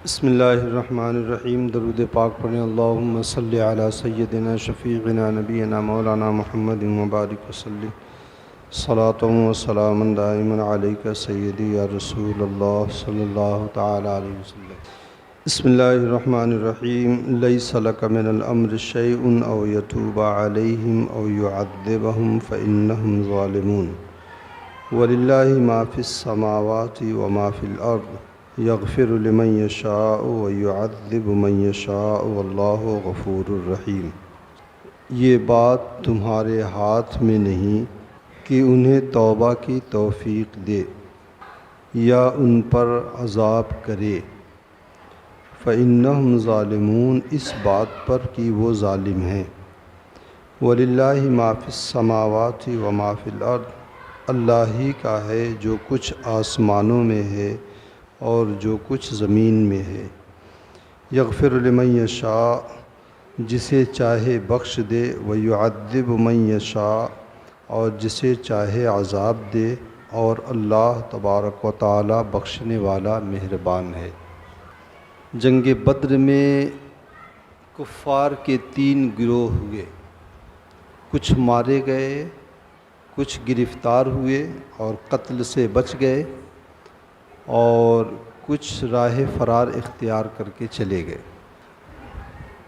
بسم اللہ الرحمن الرحیم۔ درود پاک پڑھیں۔ اللہم صلی علی سیدنا شفیعنا نبینا مولانا محمد مبارک وسلم صلاۃ و سلام دائما علیک سیدی یا رسول اللہ صلی اللہ تعالی علیہ وسلم۔ بسم اللہ الرحمن الرحیم۔ لیس لک من الامر شیء او یتوب علیہم او یعذبہم فانہم ظالمون وللہ ما فی السماوات وما فی الارض یغفر لمن یشاء ویعذب من یشاء واللہ غفور الرحیم۔ یہ بات تمہارے ہاتھ میں نہیں کہ انہیں توبہ کی توفیق دے یا ان پر عذاب کرے، فإنہم ظالمون، اس بات پر کہ وہ ظالم ہیں۔ وَلِلَّهِ مَا فِي السَّمَاوَاتِ وَمَا فِي الْأَرْضِ، اللہ ہی کا ہے جو کچھ آسمانوں میں ہے اور جو کچھ زمین میں ہے۔ یغفر لمن یشاء، جسے چاہے بخش دے، ویعذب من یشاء، اور جسے چاہے عذاب دے، اور اللہ تبارک و تعالی بخشنے والا مہربان ہے۔ جنگ بدر میں کفار کے 3 گروہ ہوئے، کچھ مارے گئے، کچھ گرفتار ہوئے اور قتل سے بچ گئے، اور کچھ راہ فرار اختیار کر کے چلے گئے۔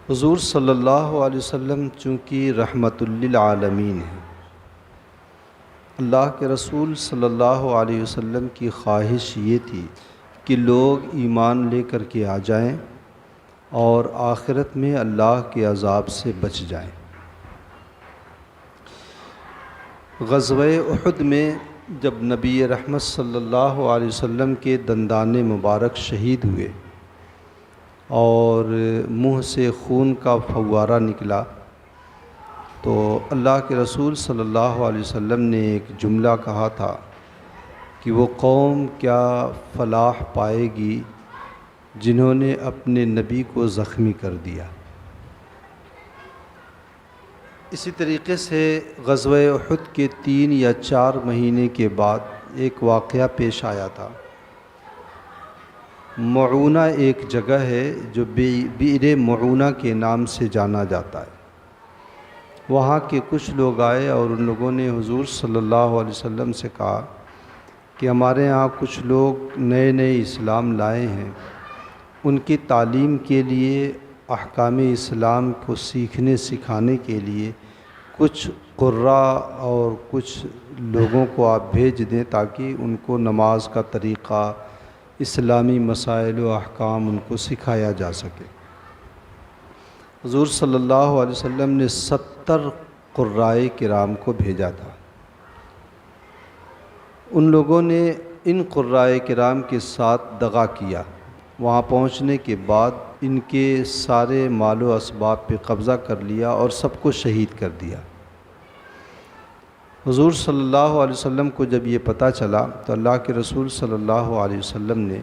حضور صلی اللہ علیہ وسلم چونکہ رحمت للعالمین ہیں، اللہ کے رسول صلی اللہ علیہ وسلم کی خواہش یہ تھی کہ لوگ ایمان لے کر کے آ جائیں اور آخرت میں اللہ کے عذاب سے بچ جائیں۔ غزوہ احد میں جب نبی رحمت صلی اللہ علیہ وسلم کے دندان مبارک شہید ہوئے اور منہ سے خون کا فوارہ نکلا، تو اللہ کے رسول صلی اللہ علیہ وسلم نے ایک جملہ کہا تھا کہ وہ قوم کیا فلاح پائے گی جنہوں نے اپنے نبی کو زخمی کر دیا۔ اسی طریقے سے غزوہ احد کے 3 یا 4 مہینے کے بعد ایک واقعہ پیش آیا تھا۔ معونہ ایک جگہ ہے جو بئر معونہ کے نام سے جانا جاتا ہے۔ وہاں کے کچھ لوگ آئے اور ان لوگوں نے حضور صلی اللہ علیہ وسلم سے کہا کہ ہمارے ہاں کچھ لوگ نئے نئے اسلام لائے ہیں، ان کی تعلیم کے لیے، احکام اسلام کو سیکھنے سکھانے کے لیے کچھ قراء اور کچھ لوگوں کو آپ بھیج دیں تاکہ ان کو نماز کا طریقہ، اسلامی مسائل و احکام ان کو سکھایا جا سکے۔ حضور صلی اللہ علیہ وسلم نے 70 قراء کرام کو بھیجا تھا۔ ان لوگوں نے ان قراء کرام کے ساتھ دغا کیا۔ وہاں پہنچنے کے بعد ان کے سارے مال و اسباب پہ قبضہ کر لیا اور سب کو شہید کر دیا۔ حضور صلی اللہ علیہ وسلم کو جب یہ پتہ چلا تو اللہ کے رسول صلی اللہ علیہ وسلم نے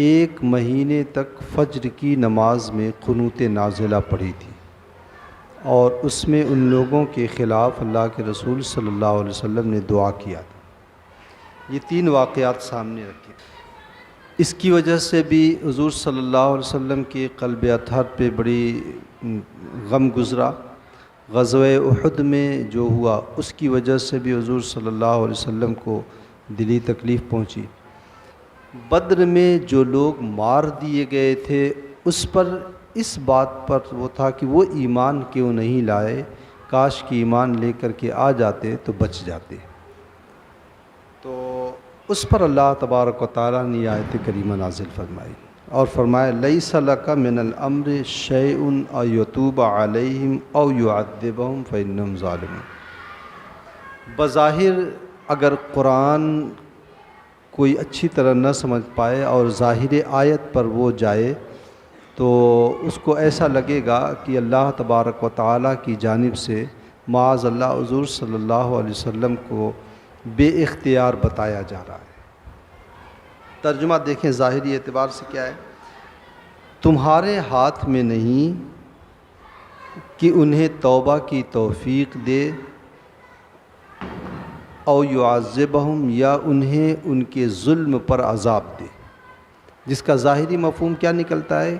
1 مہینے تک فجر کی نماز میں قنوت نازلہ پڑھی تھی، اور اس میں ان لوگوں کے خلاف اللہ کے رسول صلی اللہ علیہ وسلم نے دعا کیا تھا۔ یہ 3 واقعات سامنے رکھے۔ اس کی وجہ سے بھی حضور صلی اللہ علیہ وسلم کے قلب اطہر پہ بڑی غم گزرا۔ غزوہ احد میں جو ہوا اس کی وجہ سے بھی حضور صلی اللہ علیہ وسلم کو دلی تکلیف پہنچی۔ بدر میں جو لوگ مار دیے گئے تھے اس پر اس بات پر وہ تھا کہ وہ ایمان کیوں نہیں لائے، کاش کہ ایمان لے کر کے آ جاتے تو بچ جاتے۔ تو اس پر اللہ تبارک و تعالیٰ نے یہ آیت کریمہ نازل فرمائی اور فرمایا لیس لک من الامر شیء او یتوب علیہم او یعذبہم فانہم ظالمون۔ بظاہر اگر قرآن کوئی اچھی طرح نہ سمجھ پائے اور ظاہر آیت پر وہ جائے تو اس کو ایسا لگے گا کہ اللہ تبارک و تعالیٰ کی جانب سے معاذ اللہ حضور صلی اللہ علیہ وسلم کو بے اختیار بتایا جا رہا ہے۔ ترجمہ دیکھیں ظاہری اعتبار سے کیا ہے، تمہارے ہاتھ میں نہیں کہ انہیں توبہ کی توفیق دے، او یعذبہم، یا انہیں ان کے ظلم پر عذاب دے۔ جس کا ظاہری مفہوم کیا نکلتا ہے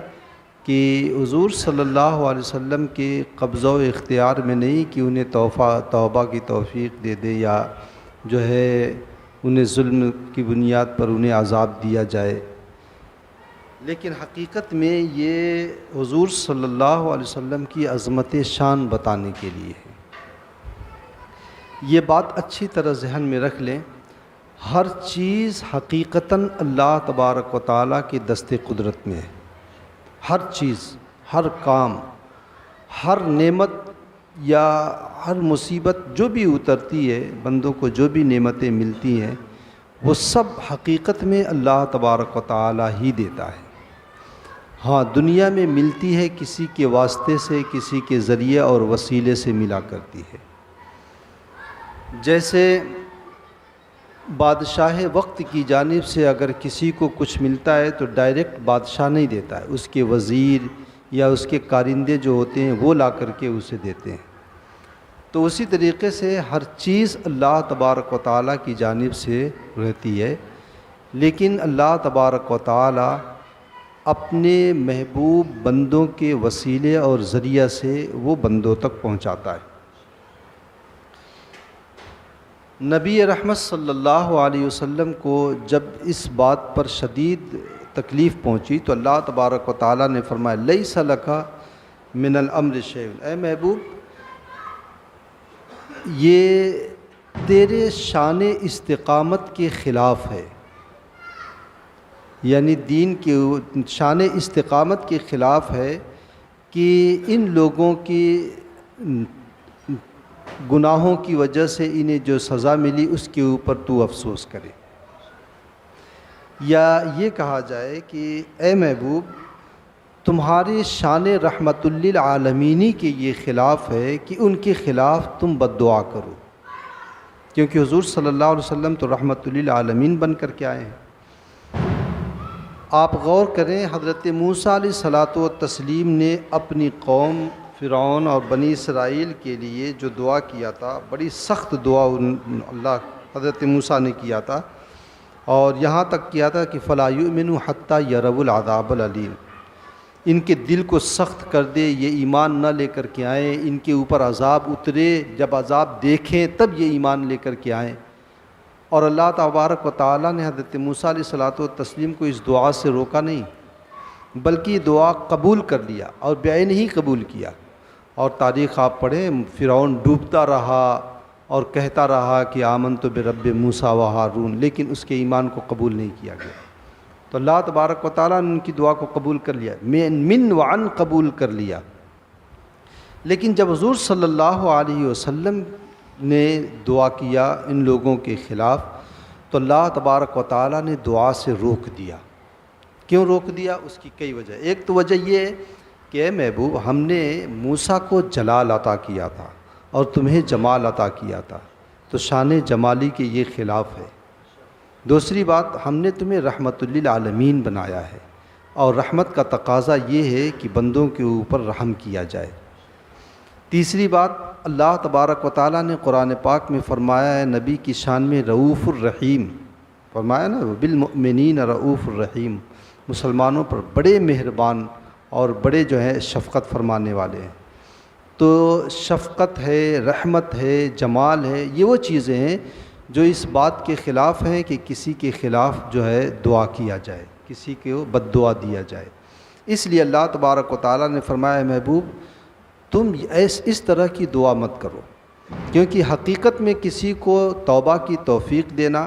کہ حضور صلی اللہ علیہ وسلم کے قبضہ و اختیار میں نہیں کہ انہیں توبہ کی توفیق دے دے یا جو ہے انہیں ظلم کی بنیاد پر انہیں عذاب دیا جائے، لیکن حقیقت میں یہ حضور صلی اللہ علیہ وسلم کی عظمت شان بتانے کے لیے ہے۔ یہ بات اچھی طرح ذہن میں رکھ لیں، ہر چیز حقیقتاً اللہ تبارک و تعالیٰ کی دست قدرت میں ہے۔ ہر چیز، ہر کام، ہر نعمت یا ہر مصیبت جو بھی اترتی ہے، بندوں کو جو بھی نعمتیں ملتی ہیں، وہ سب حقیقت میں اللہ تبارک و تعالیٰ ہی دیتا ہے۔ ہاں، دنیا میں ملتی ہے کسی کے واسطے سے، کسی کے ذریعے اور وسیلے سے ملا کرتی ہے۔ جیسے بادشاہ وقت کی جانب سے اگر کسی کو کچھ ملتا ہے تو ڈائریکٹ بادشاہ نہیں دیتا ہے، اس کے وزیر یا اس کے کارندے جو ہوتے ہیں وہ لا کر کے اسے دیتے ہیں۔ تو اسی طریقے سے ہر چیز اللہ تبارک و تعالیٰ کی جانب سے رہتی ہے، لیکن اللہ تبارک و تعالیٰ اپنے محبوب بندوں کے وسیلے اور ذریعہ سے وہ بندوں تک پہنچاتا ہے۔ نبی رحمت صلی اللہ علیہ وسلم کو جب اس بات پر شدید تکلیف پہنچی تو اللہ تبارک و تعالیٰ نے فرمایا لیس لک من الامر شیء، اے محبوب یہ تیرے شان استقامت کے خلاف ہے، یعنی دین کے شان استقامت کے خلاف ہے کہ ان لوگوں کی گناہوں کی وجہ سے انہیں جو سزا ملی اس کے اوپر تو افسوس کرے، یا یہ کہا جائے کہ اے محبوب تمہاری شان رحمت للعالمینی کے یہ خلاف ہے کہ ان کے خلاف تم بد دعا کرو، کیونکہ حضور صلی اللہ علیہ وسلم تو رحمت للعالمین بن کر کے آئے ہیں۔ آپ غور کریں، حضرت موسیٰ علیہ الصلاۃ والتسلیم نے اپنی قوم فرعون اور بنی اسرائیل کے لیے جو دعا کیا تھا، بڑی سخت دعا اللہ حضرت موسیٰ نے کیا تھا، اور یہاں تک کیا تھا کہ فَلَا يُؤْمِنُوا حَتَّى يَرَوُا الْعَذَابَ الْأَلِيمَ، ان کے دل کو سخت کر دے، یہ ایمان نہ لے کر کے آئیں، ان کے اوپر عذاب اترے، جب عذاب دیکھیں تب یہ ایمان لے کر کے آئیں۔ اور اللہ تبارک و تعالیٰ نے حضرت موسیٰ علیہ الصلاۃ والتسلیم کو اس دعا سے روکا نہیں، بلکہ یہ دعا قبول کر لیا اور بعین ہی قبول کیا۔ اور تاریخ آپ پڑھیں، فرعون ڈوبتا رہا اور کہتا رہا کہ آمنت برب موسیٰ و ہارون، لیکن اس کے ایمان کو قبول نہیں کیا گیا۔ تو اللہ تبارک و تعالیٰ نے ان کی دعا کو قبول کر لیا، من وعن قبول کر لیا۔ لیکن جب حضور صلی اللہ علیہ وسلم نے دعا کیا ان لوگوں کے خلاف تو اللہ تبارک و تعالیٰ نے دعا سے روک دیا۔ کیوں روک دیا؟ اس کی کئی وجہ۔ ایک تو وجہ یہ ہے کہ اے محبوب ہم نے موسیٰ کو جلال عطا کیا تھا اور تمہیں جمال عطا کیا تھا، تو شان جمالی کے یہ خلاف ہے۔ دوسری بات، ہم نے تمہیں رحمت للعالمین بنایا ہے، اور رحمت کا تقاضا یہ ہے کہ بندوں کے اوپر رحم کیا جائے۔ تیسری بات، اللہ تبارک و تعالیٰ نے قرآن پاک میں فرمایا ہے نبی کی شان میں رؤوف الرحیم، فرمایا نا بالمؤمنین رؤوف الرحیم، مسلمانوں پر بڑے مہربان اور بڑے جو ہیں شفقت فرمانے والے ہیں۔ تو شفقت ہے، رحمت ہے، جمال ہے، یہ وہ چیزیں ہیں جو اس بات کے خلاف ہیں کہ کسی کے خلاف جو ہے دعا کیا جائے، کسی کو بد دعا دیا جائے۔ اس لیے اللہ تبارک و تعالیٰ نے فرمایا محبوب تم اس طرح کی دعا مت کرو، کیونکہ حقیقت میں کسی کو توبہ کی توفیق دینا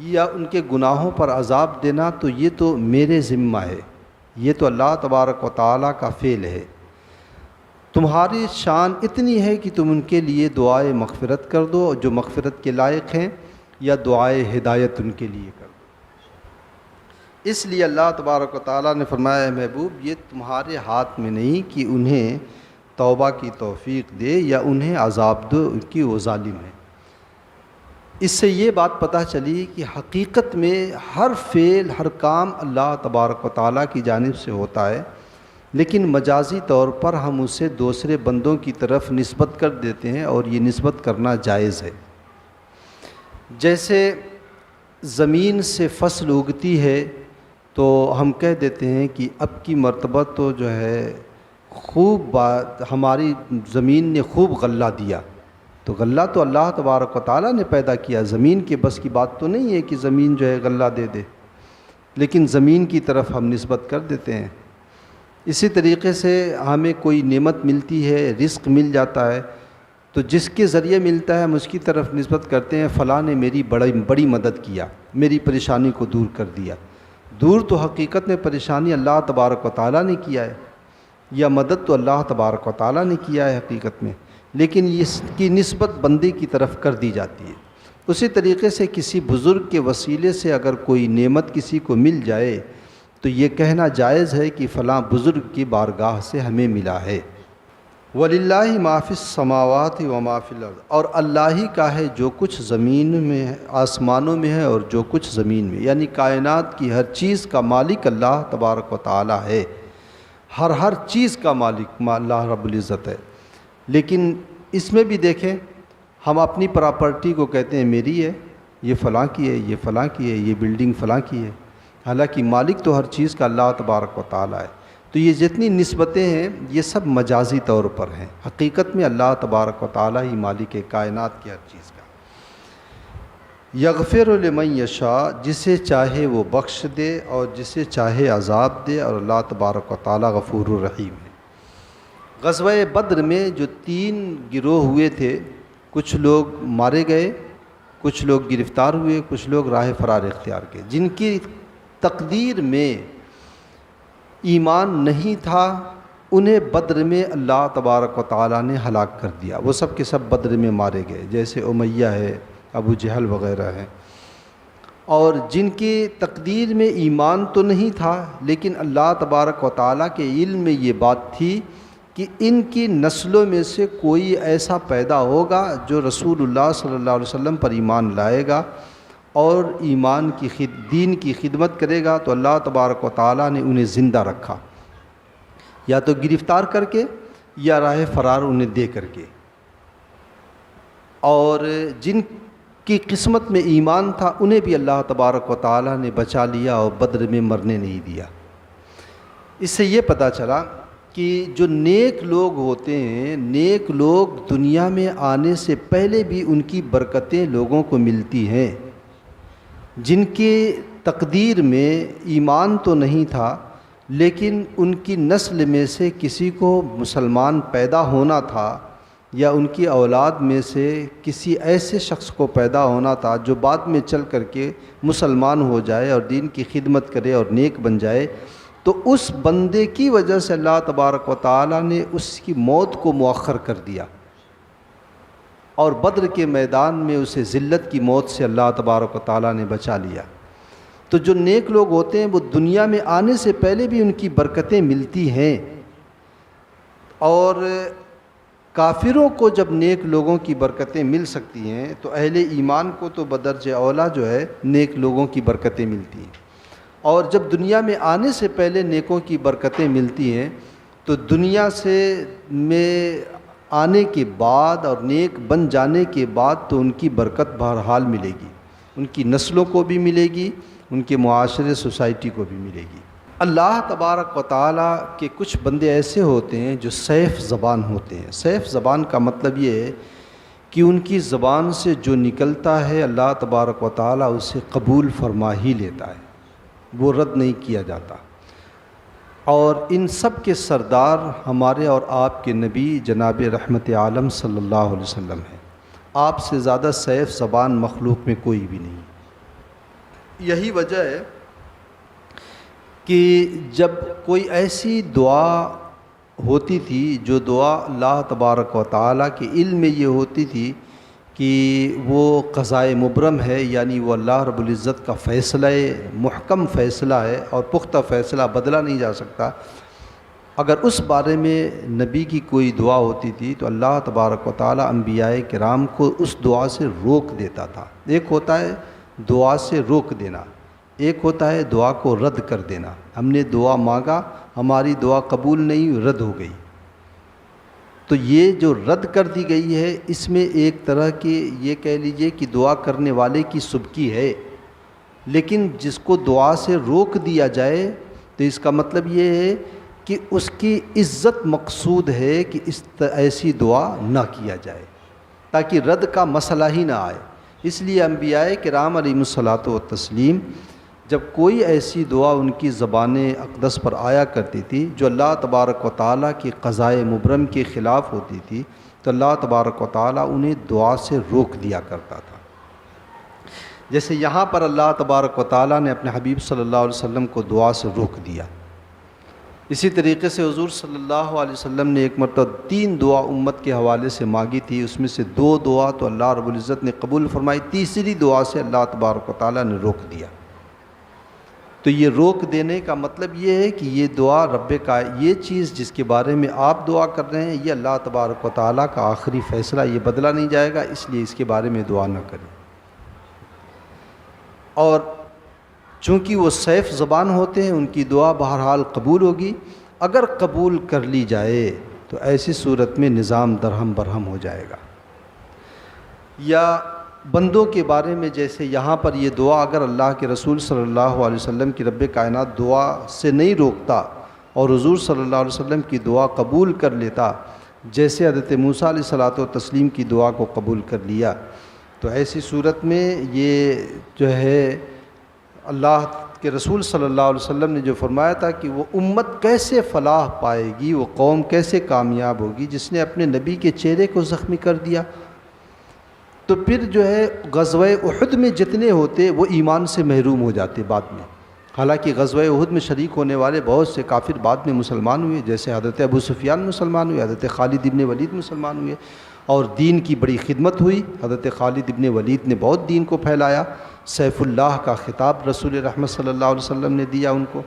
یا ان کے گناہوں پر عذاب دینا تو یہ تو میرے ذمہ ہے، یہ تو اللہ تبارک و تعالیٰ کا فعل ہے۔ تمہاری شان اتنی ہے کہ تم ان کے لیے دعائے مغفرت کر دو، جو مغفرت کے لائق ہیں، یا دعائے ہدایت ان کے لیے کر دو۔ اس لیے اللہ تبارک و تعالیٰ نے فرمایا اے محبوب یہ تمہارے ہاتھ میں نہیں کہ انہیں توبہ کی توفیق دے یا انہیں عذاب دو، ان کی وہ ظالم ہے۔ اس سے یہ بات پتہ چلی کہ حقیقت میں ہر فعل، ہر کام اللہ تبارک و تعالیٰ کی جانب سے ہوتا ہے، لیکن مجازی طور پر ہم اسے دوسرے بندوں کی طرف نسبت کر دیتے ہیں، اور یہ نسبت کرنا جائز ہے۔ جیسے زمین سے فصل اگتی ہے تو ہم کہہ دیتے ہیں کہ اب کی مرتبہ تو جو ہے خوب بات ہماری زمین نے خوب غلہ دیا. تو غلہ تو اللہ تبارک و تعالیٰ نے پیدا کیا، زمین کے بس کی بات تو نہیں ہے کہ زمین جو ہے غلہ دے دے، لیکن زمین کی طرف ہم نسبت کر دیتے ہیں. اسی طریقے سے ہمیں کوئی نعمت ملتی ہے، رزق مل جاتا ہے، تو جس کے ذریعے ملتا ہے ہم اس کی طرف نسبت کرتے ہیں فلاں نے میری بڑی مدد کیا، میری پریشانی کو دور کر دیا. دور تو حقیقت میں پریشانی اللہ تبارک و تعالیٰ نے کیا ہے، یا مدد تو اللہ تبارک و تعالیٰ نے کیا ہے حقیقت میں، لیکن اس کی نسبت بندے کی طرف کر دی جاتی ہے. اسی طریقے سے کسی بزرگ کے وسیلے سے اگر کوئی نعمت کسی کو مل جائے تو یہ کہنا جائز ہے کہ فلاں بزرگ کی بارگاہ سے ہمیں ملا ہے. وَلِلَّهِ مَا فِي السَّمَاوَاتِ وَمَا فِي الْأَرْضِ، اور اللہ ہی کا ہے جو کچھ زمین میں ہے، آسمانوں میں ہے اور جو کچھ زمین میں، یعنی کائنات کی ہر چیز کا مالک اللہ تبارک و تعالی ہے. ہر چیز کا مالک اللہ رب العزت ہے. لیکن اس میں بھی دیکھیں، ہم اپنی پراپرٹی کو کہتے ہیں میری ہے، یہ فلاں کی ہے، یہ فلاں کی ہے، یہ بلڈنگ فلاں کی ہے، حالانکہ مالک تو ہر چیز کا اللہ تبارک و تعالی ہے. تو یہ جتنی نسبتیں ہیں یہ سب مجازی طور پر ہیں، حقیقت میں اللہ تبارک و تعالی ہی مالک کائنات کی ہر چیز کا. یغفر لمن یشاء، جسے چاہے وہ بخش دے اور جسے چاہے عذاب دے، اور اللہ تبارک و تعالی غفور الرحیم ہے. غزوہ بدر میں جو 3 گروہ ہوئے تھے، کچھ لوگ مارے گئے، کچھ لوگ گرفتار ہوئے، کچھ لوگ راہ فرار اختیار کیے. جن کی تقدیر میں ایمان نہیں تھا انہیں بدر میں اللہ تبارک و تعالیٰ نے ہلاک کر دیا. وہ سب کے سب بدر میں مارے گئے، جیسے امیہ ہے، ابو جہل وغیرہ ہیں. اور جن کی تقدیر میں ایمان تو نہیں تھا لیکن اللہ تبارک و تعالیٰ کے علم میں یہ بات تھی کہ ان کی نسلوں میں سے کوئی ایسا پیدا ہوگا جو رسول اللہ صلی اللہ علیہ وسلم پر ایمان لائے گا اور ایمان کی دین کی خدمت کرے گا. تو اللہ تبارک و تعالیٰ نے انہیں زندہ رکھا، یا تو گرفتار کر کے یا راہ فرار انہیں دے کر کے. اور جن کی قسمت میں ایمان تھا انہیں بھی اللہ تبارک و تعالیٰ نے بچا لیا اور بدر میں مرنے نہیں دیا. اس سے یہ پتہ چلا کہ جو نیک لوگ ہوتے ہیں، نیک لوگ دنیا میں آنے سے پہلے بھی ان کی برکتیں لوگوں کو ملتی ہیں. جن کی تقدیر میں ایمان تو نہیں تھا لیکن ان کی نسل میں سے کسی کو مسلمان پیدا ہونا تھا، یا ان کی اولاد میں سے کسی ایسے شخص کو پیدا ہونا تھا جو بعد میں چل کر کے مسلمان ہو جائے اور دین کی خدمت کرے اور نیک بن جائے، تو اس بندے کی وجہ سے اللہ تبارک و تعالیٰ نے اس کی موت کو مؤخر کر دیا اور بدر کے میدان میں اسے ذلت کی موت سے اللہ تبارک و تعالیٰ نے بچا لیا. تو جو نیک لوگ ہوتے ہیں وہ دنیا میں آنے سے پہلے بھی ان کی برکتیں ملتی ہیں، اور کافروں کو جب نیک لوگوں کی برکتیں مل سکتی ہیں تو اہل ایمان کو تو بدرجہ اولیٰ جو ہے نیک لوگوں کی برکتیں ملتی ہیں. اور جب دنیا میں آنے سے پہلے نیکوں کی برکتیں ملتی ہیں تو دنیا میں آنے کے بعد اور نیک بن جانے کے بعد تو ان کی برکت بہرحال ملے گی، ان کی نسلوں کو بھی ملے گی، ان کے معاشرے سوسائٹی کو بھی ملے گی. اللہ تبارک و تعالیٰ کے کچھ بندے ایسے ہوتے ہیں جو سیف زبان ہوتے ہیں. سیف زبان کا مطلب یہ ہے کہ ان کی زبان سے جو نکلتا ہے اللہ تبارک و تعالیٰ اسے قبول فرما ہی لیتا ہے، وہ رد نہیں کیا جاتا. اور ان سب کے سردار ہمارے اور آپ کے نبی جناب رحمت عالم صلی اللہ علیہ وسلم ہیں. آپ سے زیادہ سیف زبان مخلوق میں کوئی بھی نہیں. یہی وجہ ہے کہ جب کوئی ایسی دعا ہوتی تھی جو دعا اللہ تبارک و تعالیٰ کے علم میں یہ ہوتی تھی کہ وہ قضائے مبرم ہے، یعنی وہ اللہ رب العزت کا فیصلہ محکم فیصلہ ہے اور پختہ فیصلہ بدلا نہیں جا سکتا، اگر اس بارے میں نبی کی کوئی دعا ہوتی تھی تو اللہ تبارک و تعالیٰ انبیاء کرام کو اس دعا سے روک دیتا تھا. ایک ہوتا ہے دعا سے روک دینا، ایک ہوتا ہے دعا کو رد کر دینا. ہم نے دعا مانگا، ہماری دعا قبول نہیں، رد ہو گئی. تو یہ جو رد کر دی گئی ہے اس میں ایک طرح کی یہ کہہ لیجئے کہ دعا کرنے والے کی سبکی ہے، لیکن جس کو دعا سے روک دیا جائے تو اس کا مطلب یہ ہے کہ اس کی عزت مقصود ہے کہ ایسی دعا نہ کیا جائے، تاکہ رد کا مسئلہ ہی نہ آئے۔ اس لیے انبیاء کرام علیہم الصلاۃ والتسلیم جب کوئی ایسی دعا ان کی زبان اقدس پر آیا کرتی تھی جو اللہ تبارک و تعالیٰ کی قضائے مبرم کے خلاف ہوتی تھی، تو اللہ تبارک و تعالیٰ انہیں دعا سے روک دیا کرتا تھا۔ جیسے یہاں پر اللہ تبارک و تعالیٰ نے اپنے حبیب صلی اللہ علیہ وسلم کو دعا سے روک دیا۔ اسی طریقے سے حضور صلی اللہ علیہ وسلم نے ایک مرتبہ 3 دعا امت کے حوالے سے مانگی تھی، اس میں سے 2 دعا تو اللہ رب العزت نے قبول فرمائی، تیسری دعا سے اللہ تبارک و تعالیٰ نے روک دیا۔ تو یہ روک دینے کا مطلب یہ ہے کہ یہ دعا رب کا، یہ چیز جس کے بارے میں آپ دعا کر رہے ہیں یہ اللہ تبارک و تعالیٰ کا آخری فیصلہ، یہ بدلا نہیں جائے گا، اس لیے اس کے بارے میں دعا نہ کریں۔ اور چونکہ وہ سیف زبان ہوتے ہیں، ان کی دعا بہرحال قبول ہوگی، اگر قبول کر لی جائے تو ایسی صورت میں نظام درہم برہم ہو جائے گا۔ یا بندوں کے بارے میں جیسے یہاں پر یہ دعا اگر اللہ کے رسول صلی اللہ علیہ وسلم کی رب کائنات دعا سے نہیں روکتا اور حضور صلی اللہ علیہ وسلم کی دعا قبول کر لیتا، جیسے حضرت موسیٰ علیہ الصلاۃ والتسلیم کی دعا کو قبول کر لیا، تو ایسی صورت میں یہ جو ہے اللہ کے رسول صلی اللہ علیہ وسلم نے جو فرمایا تھا کہ وہ امت کیسے فلاح پائے گی، وہ قوم کیسے کامیاب ہوگی جس نے اپنے نبی کے چہرے کو زخمی کر دیا۔ تو پھر جو ہے غزوہ احد میں جتنے ہوتے وہ ایمان سے محروم ہو جاتے بعد میں، حالانکہ غزوہ احد میں شریک ہونے والے بہت سے کافر بعد میں مسلمان ہوئے، جیسے حضرت ابو سفیان مسلمان ہوئے، حضرت خالد ابن ولید مسلمان ہوئے، اور دین کی بڑی خدمت ہوئی۔ حضرت خالد ابن ولید نے بہت دین کو پھیلایا، سیف اللہ کا خطاب رسول رحمت صلی اللہ علیہ وسلم نے دیا ان کو۔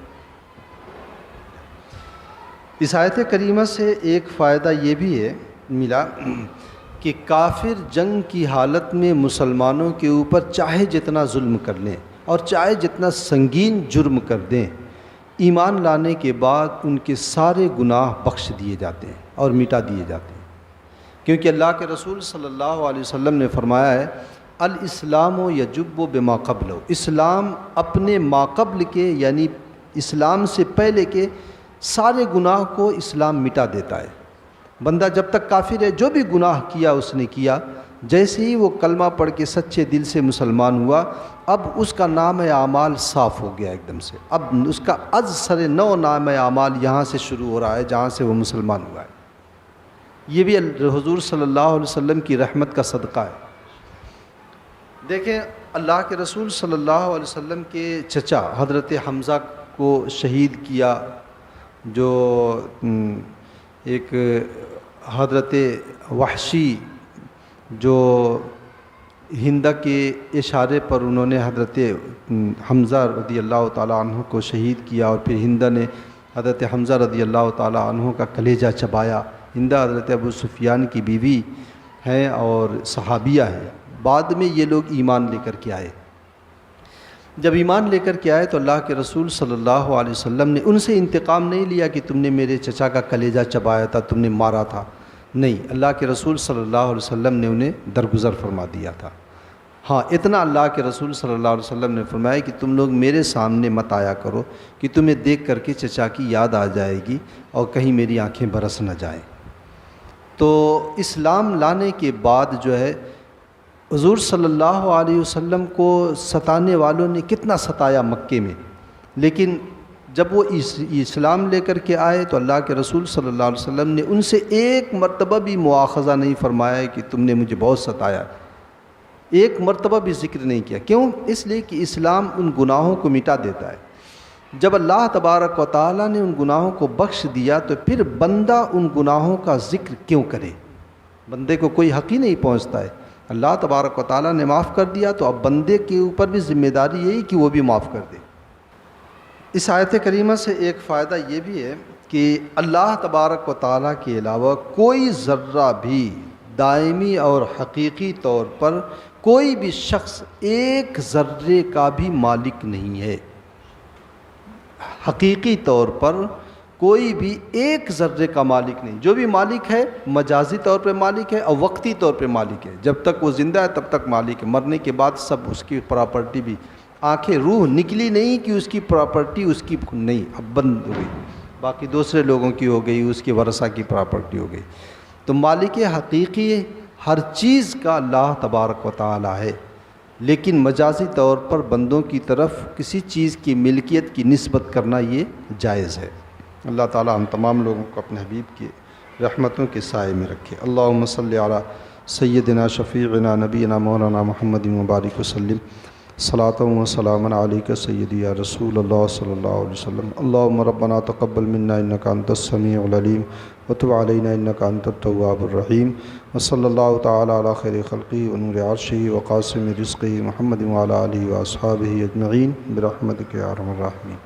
اس آیت کریمہ سے ایک فائدہ یہ بھی ہے ملا کہ کافر جنگ کی حالت میں مسلمانوں کے اوپر چاہے جتنا ظلم کر لیں اور چاہے جتنا سنگین جرم کر دیں، ایمان لانے کے بعد ان کے سارے گناہ بخش دیے جاتے ہیں اور مٹا دیے جاتے ہیں، کیونکہ اللہ کے رسول صلی اللہ علیہ وسلم نے فرمایا ہے الاسلام یجب بما قبل، اسلام اپنے ما قبل کے یعنی اسلام سے پہلے کے سارے گناہ کو اسلام مٹا دیتا ہے۔ بندہ جب تک کافر ہے جو بھی گناہ کیا اس نے کیا، جیسے ہی وہ کلمہ پڑھ کے سچے دل سے مسلمان ہوا، اب اس کا نام اعمال صاف ہو گیا ایک دم سے، اب اس کا از سر نو نام اعمال یہاں سے شروع ہو رہا ہے جہاں سے وہ مسلمان ہوا ہے۔ یہ بھی حضور صلی اللہ علیہ وسلم کی رحمت کا صدقہ ہے۔ دیکھیں اللہ کے رسول صلی اللہ علیہ وسلم کے چچا حضرت حمزہ کو شہید کیا، جو ایک حضرت وحشی جو ہند کے اشارے پر انہوں نے حضرت حمزہ رضی اللہ تعالیٰ عنہ کو شہید کیا، اور پھر ہند نے حضرت حمزہ رضی اللہ تعالیٰ عنہ کا کلیجہ چبایا۔ ہند حضرت ابو سفیان کی بیوی ہیں اور صحابیہ ہیں، بعد میں یہ لوگ ایمان لے کر کے آئے۔ جب ایمان لے کر کے آئے تو اللہ کے رسول صلی اللہ علیہ وسلم نے ان سے انتقام نہیں لیا کہ تم نے میرے چچا کا کلیجہ چبایا تھا، تم نے مارا تھا، نہیں، اللہ کے رسول صلی اللہ علیہ وسلم نے انہیں درگزر فرما دیا تھا۔ ہاں اتنا اللہ کے رسول صلی اللہ علیہ وسلم نے فرمایا کہ تم لوگ میرے سامنے مت آیا کرو کہ تمہیں دیکھ کر کے چچا کی یاد آ جائے گی اور کہیں میری آنکھیں برس نہ جائیں۔ تو اسلام لانے کے بعد جو ہے حضور صلی اللہ علیہ وسلم کو ستانے والوں نے کتنا ستایا مکے میں، لیکن جب وہ اسلام لے کر کے آئے تو اللہ کے رسول صلی اللہ علیہ وسلم نے ان سے ایک مرتبہ بھی مواخذہ نہیں فرمایا کہ تم نے مجھے بہت ستایا، ایک مرتبہ بھی ذکر نہیں کیا۔ کیوں؟ اس لیے کہ اسلام ان گناہوں کو مٹا دیتا ہے۔ جب اللہ تبارک و تعالیٰ نے ان گناہوں کو بخش دیا تو پھر بندہ ان گناہوں کا ذکر کیوں کرے؟ بندے کو کوئی حق ہی نہیں پہنچتا ہے۔ اللہ تبارک و تعالیٰ نے معاف کر دیا تو اب بندے کے اوپر بھی ذمہ داری یہی کہ وہ بھی معاف کر دے۔ اس آیت کریمہ سے ایک فائدہ یہ بھی ہے کہ اللہ تبارک و تعالیٰ کے علاوہ کوئی ذرہ بھی دائمی اور حقیقی طور پر کوئی بھی شخص ایک ذرے کا بھی مالک نہیں ہے۔ حقیقی طور پر کوئی بھی ایک ذرے کا مالک نہیں، جو بھی مالک ہے مجازی طور پہ مالک ہے اور وقتی طور پہ مالک ہے۔ جب تک وہ زندہ ہے تب تک مالک ہے، مرنے کے بعد سب اس کی پراپرٹی بھی آنکھیں، روح نکلی نہیں کہ اس کی پراپرٹی اس کی نہیں، اب بند ہو گئی، باقی دوسرے لوگوں کی ہو گئی، اس کے ورثہ کی پراپرٹی ہو گئی۔ تو مالک حقیقی ہر چیز کا اللہ تبارک و تعالی ہے، لیکن مجازی طور پر بندوں کی طرف کسی چیز کی ملکیت کی نسبت کرنا یہ جائز ہے۔ اللہ تعالی ہم تمام لوگوں کو اپنے حبیب کی رحمتوں کے سائے میں رکھے۔ اللہم صلی علی سیدنا شفیعنا نبینا مولانا محمد مبارک وسلم، صلاۃ و سلام علیک سیدی یا رسول اللہ صلی اللہ علیہ وسلم۔ اللہم ربنا تقبل منا انک انت السمیع العلیم وتب علینا انک انت التواب الرحیم، وصلی اللہ تعالی علی خیر خلقہ ونور عرشہ وقاسم رزقہ محمد وعلی آلہ واصحابہ اجمعین برحمتک یا ارحم الراحمین۔